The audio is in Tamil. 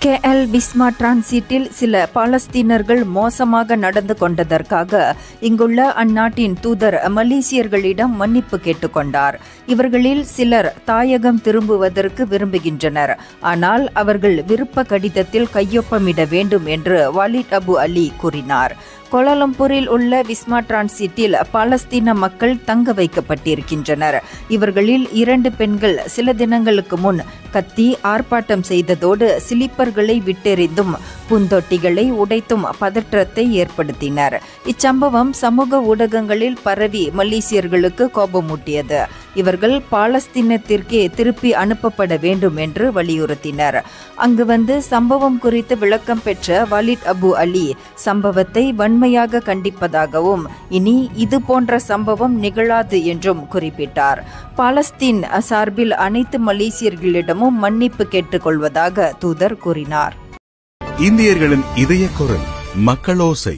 KL விஸ்மா டிரான்சிட்டில் சில பாலஸ்தீனர்கள் மோசமாக நடந்து கொண்டதற்காக இங்குள்ள அந்நாட்டின் தூதர் மலேசியர்களிடம் மன்னிப்பு கேட்டுக்கொண்டார். இவர்களில் சிலர் தாயகம் திரும்புவதற்கு விரும்புகின்றனர். ஆனால் அவர்கள் விருப்ப கடிதத்தில் கையொப்பமிட வேண்டும் என்று வாலிட் அபு அலி கூறினார். கோலாலம்பூரில் உள்ள விஸ்மா டிரான்சிட்டில் பாலஸ்தீன மக்கள் தங்க வைக்கப்பட்டிருக்கின்றனர். இவர்களில் 2 பெண்கள் சில தினங்களுக்கு முன் கத்தி ஆர்ப்பாட்டம் செய்ததோடு சிலிப்பர்களை விட்டெறிந்தும் பூந்தொட்டிகளை உடைத்தும் பதற்றத்தை ஏற்படுத்தினர். இச்சம்பவம் சமூக ஊடகங்களில் பரவி மலேசியர்களுக்கு கோபமூட்டியது. இவர்கள் பாலஸ்தீனத்திற்கே திருப்பி அனுப்பப்பட வேண்டும் என்று வலியுறுத்தினர். அங்கு வந்து சம்பவம் குறித்து விளக்கம் பெற்ற வாலிட் அபு அலி சம்பவத்தை வன்மையாக கண்டிப்பதாகவும் இனி இது போன்ற சம்பவம் நிகழாது என்றும் குறிப்பிட்டார். பாலஸ்தீன் சார்பில் அனைத்து மலேசியர்களிடமும் மன்னிப்பு கேட்டுக்கொள்வதாக தூதர் கூறினார். இந்தியர்களின் இதய குரல் மக்களோசை.